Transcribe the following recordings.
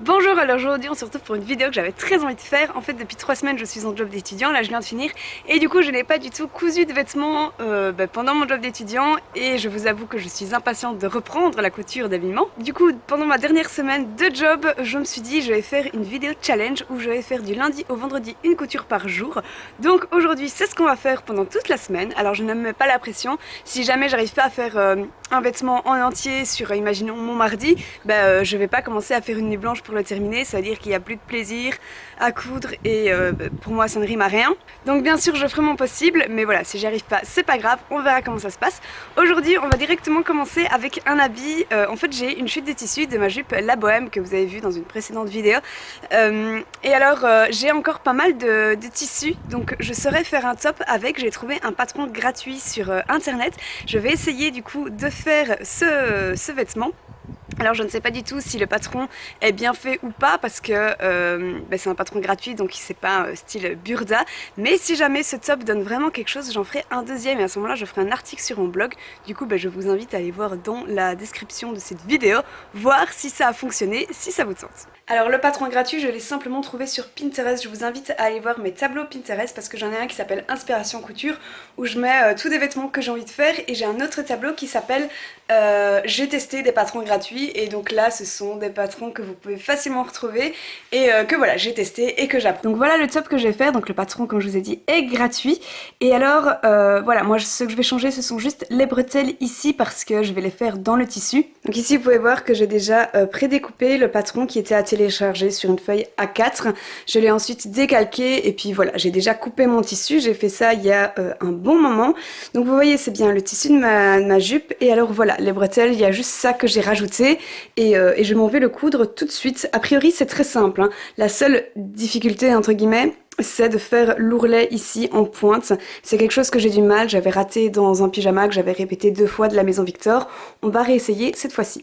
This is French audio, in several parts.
Bonjour, alors aujourd'hui on se retrouve pour une vidéo que j'avais très envie de faire. En fait depuis 3 semaines je suis en job d'étudiant, là je viens de finir et du coup je n'ai pas du tout cousu de vêtements pendant mon job d'étudiant et je vous avoue que je suis impatiente de reprendre la couture d'habillement. Du coup pendant ma dernière semaine de job je me suis dit je vais faire une vidéo challenge où je vais faire du lundi au vendredi une couture par jour. Donc aujourd'hui c'est ce qu'on va faire pendant toute la semaine. Alors je ne me mets pas la pression, si jamais j'arrive pas à faire un vêtement en entier sur imaginons mon mardi, je vais pas commencer à faire une nuit blanche pour le terminer, ça veut dire qu'il n'y a plus de plaisir à coudre et pour moi ça ne rime à rien. Donc bien sûr je ferai mon possible, mais voilà, si j'y arrive pas c'est pas grave, on verra comment ça se passe. Aujourd'hui on va directement commencer avec un habit. En fait j'ai une chute de tissu de ma jupe La Bohème que vous avez vu dans une précédente vidéo. Et alors j'ai encore pas mal de tissus, donc je saurais faire un top avec. J'ai trouvé un patron gratuit sur internet. Je vais essayer du coup de faire ce vêtement. Alors je ne sais pas du tout si le patron est bien fait ou pas parce que c'est un patron gratuit donc c'est pas style burda, mais si jamais ce top donne vraiment quelque chose j'en ferai un deuxième et à ce moment là je ferai un article sur mon blog. Du coup je vous invite à aller voir dans la description de cette vidéo, voir si ça a fonctionné, si ça vous tente. Alors le patron gratuit je l'ai simplement trouvé sur Pinterest. Je vous invite à aller voir mes tableaux Pinterest parce que j'en ai un qui s'appelle Inspiration Couture où je mets tous des vêtements que j'ai envie de faire, et j'ai un autre tableau qui s'appelle J'ai testé des patrons gratuits, et donc là ce sont des patrons que vous pouvez facilement retrouver et que voilà j'ai testé et que j'apprends. Donc voilà le top que je vais faire. Donc le patron comme je vous ai dit est gratuit, et alors voilà, moi ce que je vais changer ce sont juste les bretelles ici parce que je vais les faire dans le tissu. Donc ici vous pouvez voir que j'ai déjà prédécoupé le patron qui était à télécharger sur une feuille A4. Je l'ai ensuite décalqué et puis voilà, j'ai déjà coupé mon tissu. J'ai fait ça il y a un bon moment. Donc vous voyez c'est bien le tissu de ma jupe, et alors voilà les bretelles, il y a juste ça que j'ai rajouté et je m'en vais le coudre tout de suite. A priori c'est très simple, hein. La seule difficulté entre guillemets c'est de faire l'ourlet ici en pointe. C'est quelque chose que j'ai du mal, j'avais raté dans un pyjama que j'avais répété 2 fois de la Maison Victor. On va réessayer cette fois-ci.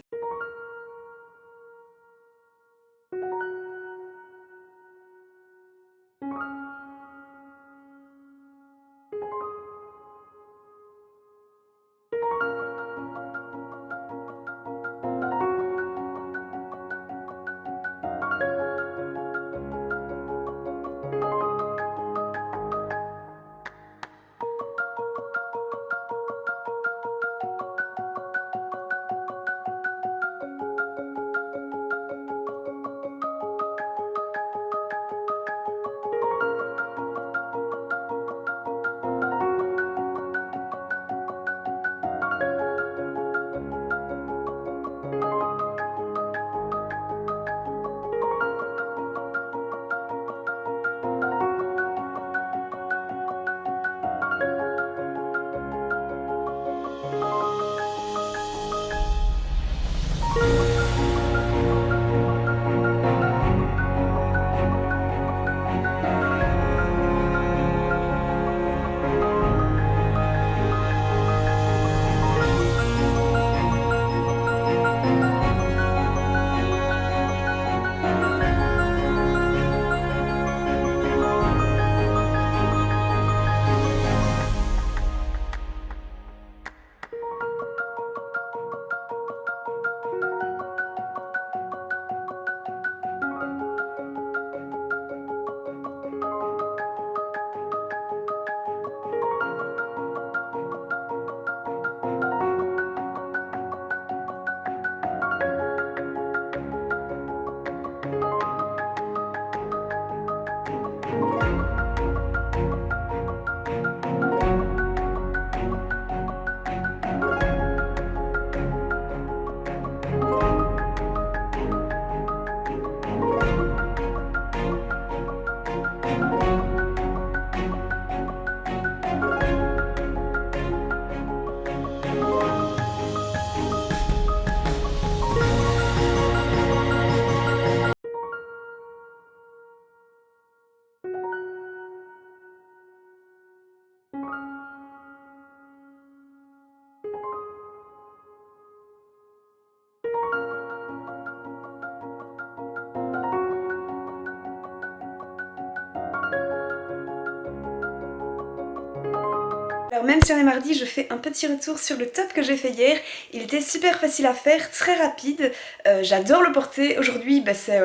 Alors même si on est mardi, je fais un petit retour sur le top que j'ai fait hier. Il était super facile à faire, très rapide, j'adore le porter. Aujourd'hui c'est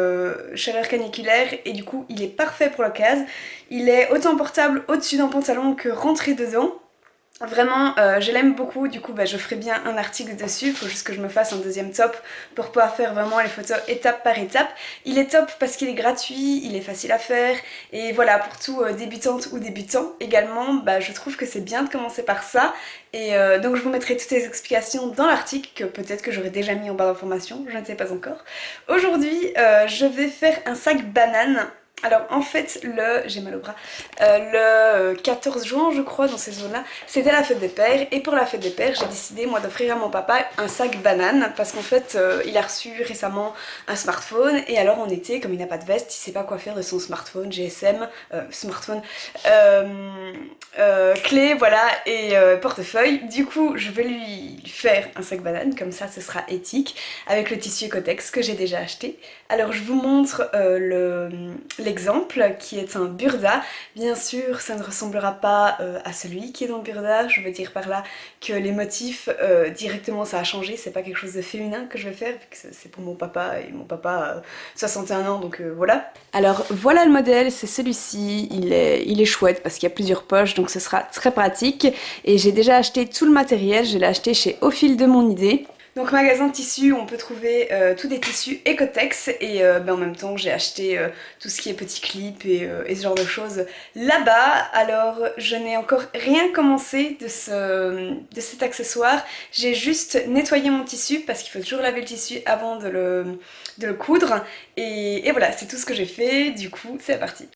chaleur caniculaire et du coup il est parfait pour l'occasion. Il est autant portable au-dessus d'un pantalon que rentré dedans. Vraiment, je l'aime beaucoup, du coup je ferai bien un article dessus, il faut juste que je me fasse un deuxième top pour pouvoir faire vraiment les photos étape par étape. Il est top parce qu'il est gratuit, il est facile à faire, et voilà, pour tout débutante ou débutant également, je trouve que c'est bien de commencer par ça. Et donc je vous mettrai toutes les explications dans l'article, que peut-être que j'aurais déjà mis en barre d'informations, je ne sais pas encore. Aujourd'hui, je vais faire un sac banane. Alors en fait j'ai mal au bras, le 14 juin je crois, dans ces zones-là, c'était la fête des pères, et pour la fête des pères j'ai décidé moi d'offrir à mon papa un sac banane parce qu'en fait il a reçu récemment un smartphone et alors en été comme il n'a pas de veste, il sait pas quoi faire de son smartphone, GSM, clé voilà et portefeuille. Du coup je vais lui faire un sac banane, comme ça ce sera éthique, avec le tissu Ecotex que j'ai déjà acheté. Alors je vous montre l'exemple qui est un burda. Bien sûr ça ne ressemblera pas à celui qui est dans le burda, je veux dire par là que les motifs directement ça a changé, c'est pas quelque chose de féminin que je vais faire vu que c'est pour mon papa et mon papa a 61 ans donc voilà. Alors voilà le modèle, c'est celui-ci, il est chouette parce qu'il y a plusieurs poches donc ce sera très pratique et j'ai déjà acheté tout le matériel, je l'ai acheté chez Au Fil de Mon Idée. Donc magasin de tissus, on peut trouver tous des tissus Ecotex et en même temps j'ai acheté tout ce qui est petits clips et ce genre de choses là-bas. Alors je n'ai encore rien commencé de cet accessoire, j'ai juste nettoyé mon tissu parce qu'il faut toujours laver le tissu avant de le coudre et voilà, c'est tout ce que j'ai fait, du coup c'est parti.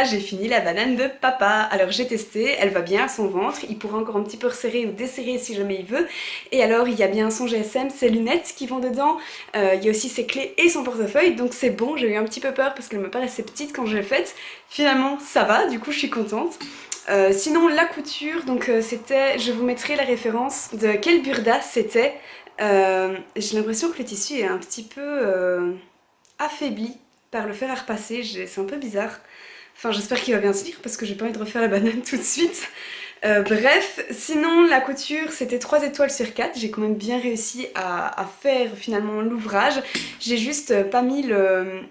J'ai fini la banane de papa. Alors j'ai testé, elle va bien à son ventre, il pourra encore un petit peu resserrer ou desserrer si jamais il veut. Et alors il y a bien son GSM, ses lunettes qui vont dedans, il y a aussi ses clés et son portefeuille, donc c'est bon. J'ai eu un petit peu peur parce qu'elle me paraissait petite quand je l'ai faite. Finalement ça va, du coup je suis contente. Sinon la couture, donc c'était, je vous mettrai la référence de quel burda c'était. J'ai l'impression que le tissu est un petit peu... affaibli par le fer à repasser, c'est un peu bizarre. Enfin j'espère qu'il va bien tenir parce que j'ai pas envie de refaire la banane tout de suite. Bref, sinon la couture c'était 3 étoiles sur 4, j'ai quand même bien réussi à faire finalement l'ouvrage. J'ai juste pas mis le...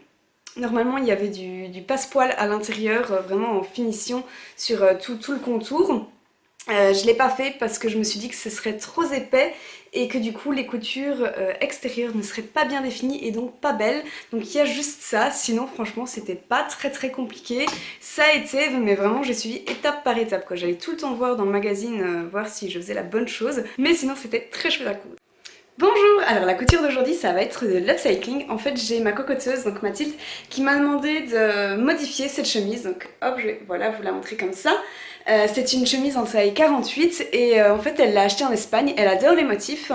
Normalement il y avait du passepoil à l'intérieur, vraiment en finition sur tout le contour. Je l'ai pas fait parce que je me suis dit que ce serait trop épais et que du coup les coutures extérieures ne seraient pas bien définies et donc pas belles. Donc il y a juste ça, sinon franchement c'était pas très compliqué. Ça a été, mais vraiment j'ai suivi étape par étape quoi. J'allais tout le temps voir dans le magazine, voir si je faisais la bonne chose. Mais sinon c'était très chouette à coudre. Bonjour, alors la couture d'aujourd'hui ça va être de l'upcycling. En fait j'ai ma cocoteuse, donc Mathilde, qui m'a demandé de modifier cette chemise. Donc hop, je vais voilà, vous la montrer comme ça. C'est une chemise en taille 48 et en fait elle l'a achetée en Espagne, elle adore les motifs.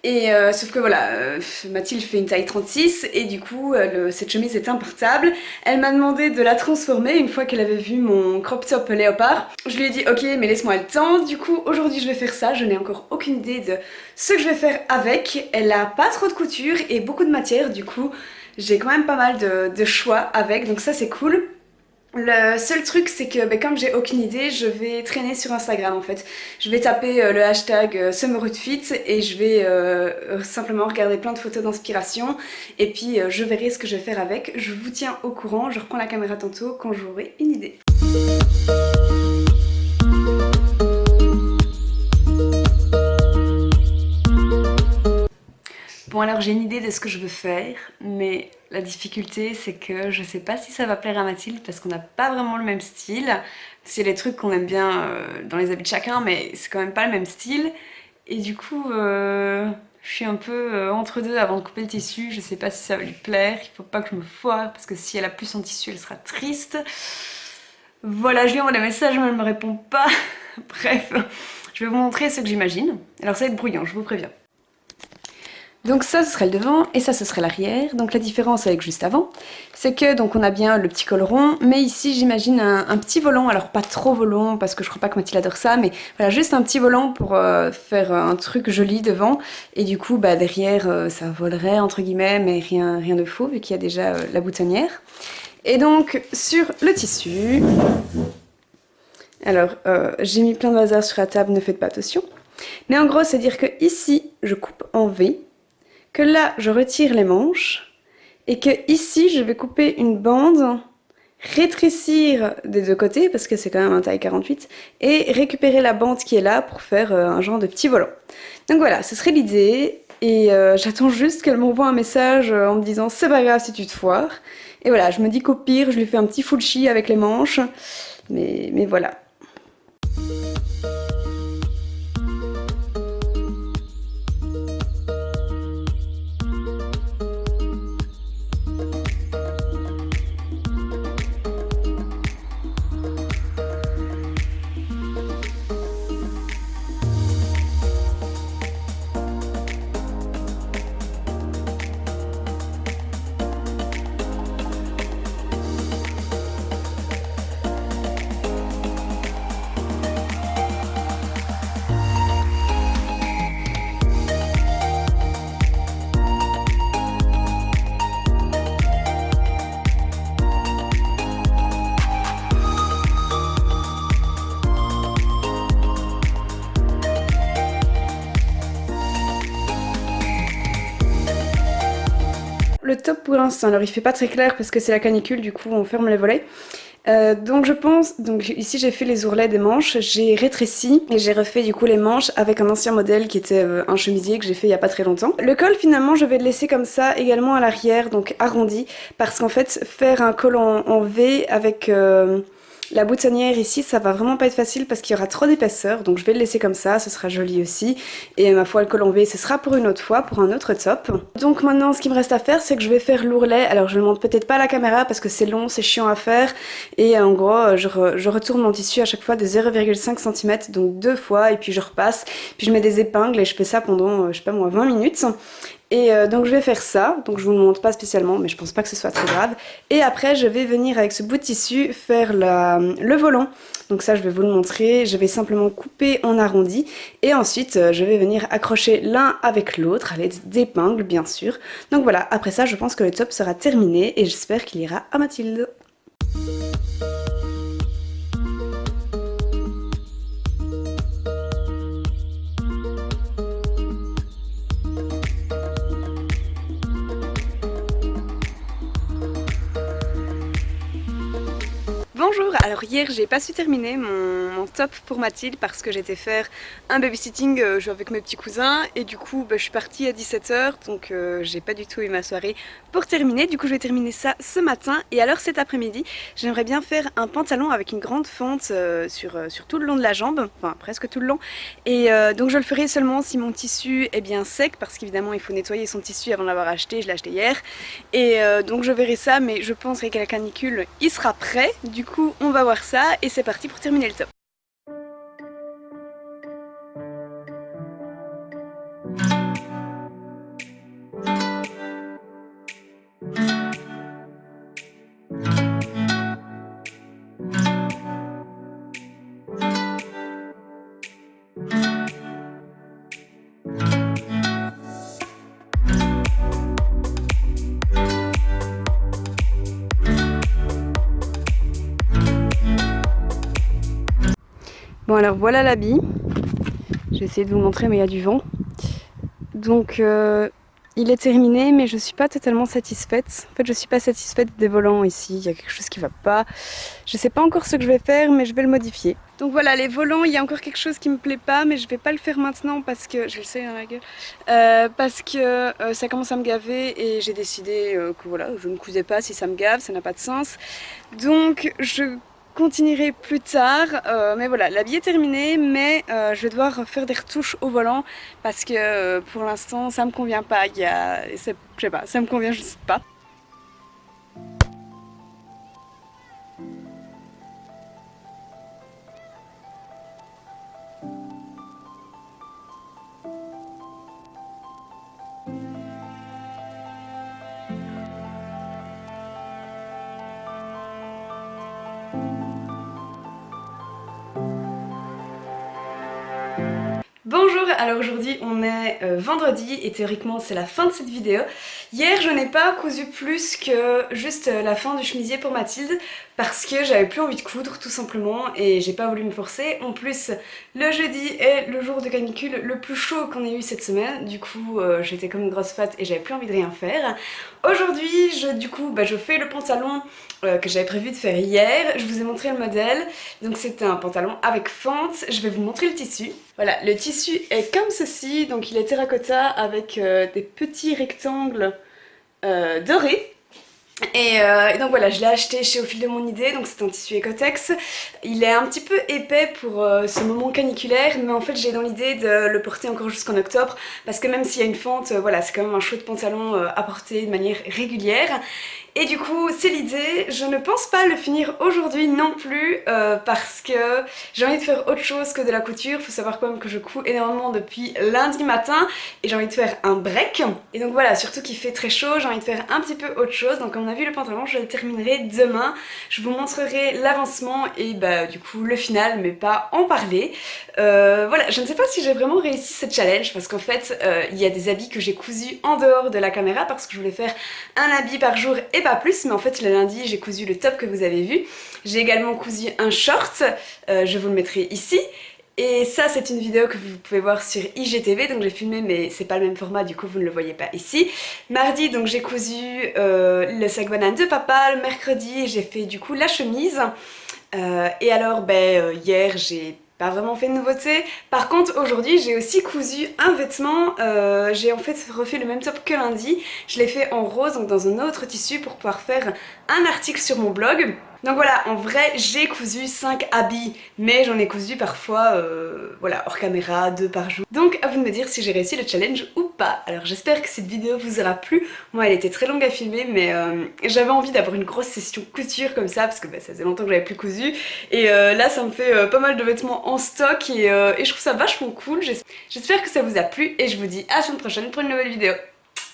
Et sauf que voilà, Mathilde fait une taille 36 et du coup cette chemise est importable. Elle m'a demandé de la transformer une fois qu'elle avait vu mon crop top léopard. Je lui ai dit ok mais laisse-moi le temps. Du coup aujourd'hui je vais faire ça, je n'ai encore aucune idée de ce que je vais faire avec. Elle a pas trop de couture et beaucoup de matière, du coup j'ai quand même pas mal de choix avec, donc ça c'est cool. Le seul truc c'est que comme j'ai aucune idée, je vais traîner sur Instagram en fait. Je vais taper le hashtag SummerOutfit et je vais simplement regarder plein de photos d'inspiration et puis je verrai ce que je vais faire avec. Je vous tiens au courant, je reprends la caméra tantôt quand j'aurai une idée. Bon alors j'ai une idée de ce que je veux faire, mais la difficulté c'est que je sais pas si ça va plaire à Mathilde parce qu'on n'a pas vraiment le même style. C'est les trucs qu'on aime bien dans les habits de chacun, mais c'est quand même pas le même style. Et du coup je suis un peu entre deux avant de couper le tissu, je sais pas si ça va lui plaire, il faut pas que je me foire parce que si elle a plus son tissu elle sera triste. Voilà, je lui envoie des messages mais elle me répond pas. Bref, je vais vous montrer ce que j'imagine. Alors ça va être bruyant, je vous préviens. Donc ça ce serait le devant et ça ce serait l'arrière. Donc la différence avec juste avant, c'est que donc on a bien le petit col rond, mais ici j'imagine un petit volant, alors pas trop volant parce que je crois pas que Mathilde adore ça, mais voilà juste un petit volant pour faire un truc joli devant et du coup derrière ça volerait entre guillemets, mais rien de faux vu qu'il y a déjà la boutonnière. Et donc sur le tissu, alors j'ai mis plein de hasard sur la table, ne faites pas attention, mais en gros c'est à dire que ici je coupe en V, que là je retire les manches et que ici je vais couper une bande, rétrécir des deux côtés parce que c'est quand même un taille 48 et récupérer la bande qui est là pour faire un genre de petit volant. Donc voilà, ce serait l'idée et j'attends juste qu'elle m'envoie un message en me disant c'est pas grave si tu te foires. Et voilà, je me dis qu'au pire je lui fais un petit full chi avec les manches, mais voilà. Le top pour l'instant, alors il fait pas très clair parce que c'est la canicule, du coup on ferme les volets. Donc je pense, donc ici j'ai fait les ourlets des manches, j'ai rétréci et j'ai refait du coup les manches avec un ancien modèle qui était un chemisier que j'ai fait il y a pas très longtemps. Le col finalement je vais le laisser comme ça également à l'arrière, donc arrondi, parce qu'en fait faire un col en V avec la boutonnière ici ça va vraiment pas être facile parce qu'il y aura trop d'épaisseur, donc je vais le laisser comme ça, ce sera joli aussi. Et ma foi le col en V ce sera pour une autre fois, pour un autre top. Donc maintenant ce qui me reste à faire c'est que je vais faire l'ourlet, alors je le montre peut-être pas à la caméra parce que c'est long, c'est chiant à faire. Et en gros je retourne mon tissu à chaque fois de 0,5 cm, donc 2 fois et puis je repasse. Puis je mets des épingles et je fais ça pendant je sais pas moi 20 minutes. Et donc je vais faire ça, donc je vous le montre pas spécialement mais je pense pas que ce soit très grave. Et après je vais venir avec ce bout de tissu faire le volant. Donc ça je vais vous le montrer, je vais simplement couper en arrondi et ensuite je vais venir accrocher l'un avec l'autre à l'aide d'épingles bien sûr. Donc voilà, après ça je pense que le top sera terminé et j'espère qu'il ira à Mathilde. Bonjour, alors hier j'ai pas su terminer mon top pour Mathilde parce que j'étais faire un babysitting avec mes petits cousins et du coup je suis partie à 17 h donc j'ai pas du tout eu ma soirée pour terminer. Du coup je vais terminer ça ce matin et alors cet après-midi j'aimerais bien faire un pantalon avec une grande fente sur tout le long de la jambe, enfin presque tout le long, et donc je le ferai seulement si mon tissu est bien sec parce qu'évidemment il faut nettoyer son tissu avant de l'avoir acheté, je l'ai acheté hier et donc je verrai ça, mais je pense qu'avec la canicule il sera prêt. Du coup on va voir ça et c'est parti pour terminer le top. Bon alors voilà l'habit, je vais essayer de vous montrer mais il y a du vent. Donc il est terminé mais je suis pas totalement satisfaite. En fait je suis pas satisfaite des volants ici, il y a quelque chose qui va pas. Je sais pas encore ce que je vais faire mais je vais le modifier. Donc voilà, les volants, il y a encore quelque chose qui me plaît pas mais je vais pas le faire maintenant parce que, j'ai le soleil dans la gueule, parce que ça commence à me gaver et j'ai décidé que voilà, je ne cousais pas si ça me gave, ça n'a pas de sens. Donc je continuerai plus tard, mais voilà, l'habit est terminé mais je vais devoir faire des retouches au volant parce que pour l'instant ça me convient pas, je sais pas, ça me convient juste pas. Bonjour, alors aujourd'hui on est vendredi et théoriquement c'est la fin de cette vidéo. Hier je n'ai pas cousu plus que juste la fin du chemisier pour Mathilde parce que j'avais plus envie de coudre tout simplement et j'ai pas voulu me forcer. En plus le jeudi est le jour de canicule le plus chaud qu'on ait eu cette semaine, du coup j'étais comme une grosse fat et j'avais plus envie de rien faire. Aujourd'hui je fais le pantalon que j'avais prévu de faire hier. Je vous ai montré le modèle, donc c'était un pantalon avec fente. Je vais vous montrer le tissu. Voilà, le tissu est comme ceci, donc il est terracotta avec des petits rectangles dorés. Et donc voilà, je l'ai acheté chez Au Fil de Mon Idée, donc c'est un tissu Ecotex. Il est un petit peu épais pour ce moment caniculaire, mais en fait j'ai dans l'idée de le porter encore jusqu'en octobre, parce que même s'il y a une fente, voilà, c'est quand même un chouette pantalon à porter de manière régulière. Et du coup, c'est l'idée. Je ne pense pas le finir aujourd'hui non plus parce que j'ai envie de faire autre chose que de la couture. Il faut savoir quand même que je couds énormément depuis lundi matin et j'ai envie de faire un break. Et donc voilà, surtout qu'il fait très chaud, j'ai envie de faire un petit peu autre chose. Donc comme on a vu le pantalon, je le terminerai demain. Je vous montrerai l'avancement et du coup le final, mais pas en parler. Voilà, je ne sais pas si j'ai vraiment réussi ce challenge parce qu'en fait, il y a des habits que j'ai cousus en dehors de la caméra parce que je voulais faire un habit par jour et pas plus, mais en fait le lundi j'ai cousu le top que vous avez vu. J'ai également cousu un short, je vous le mettrai ici. Et ça c'est une vidéo que vous pouvez voir sur IGTV, donc j'ai filmé mais c'est pas le même format, du coup vous ne le voyez pas ici. Mardi donc j'ai cousu le sac banane de papa, le mercredi j'ai fait du coup la chemise. Et alors hier j'ai pas vraiment fait de nouveauté. Par contre aujourd'hui j'ai aussi cousu un vêtement, j'ai en fait refait le même top que lundi. Je l'ai fait en rose, donc dans un autre tissu pour pouvoir faire un article sur mon blog. Donc voilà, en vrai j'ai cousu 5 habits, mais j'en ai cousu parfois voilà, hors caméra, 2 par jour. Donc à vous de me dire si j'ai réussi le challenge ou pas. Alors j'espère que cette vidéo vous aura plu. Moi elle était très longue à filmer, mais j'avais envie d'avoir une grosse session couture comme ça parce que ça faisait longtemps que j'avais plus cousu. Et là ça me fait pas mal de vêtements en stock et je trouve ça vachement cool. J'espère que ça vous a plu et je vous dis à la semaine prochaine pour une nouvelle vidéo.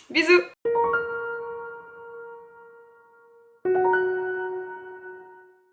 Bisous!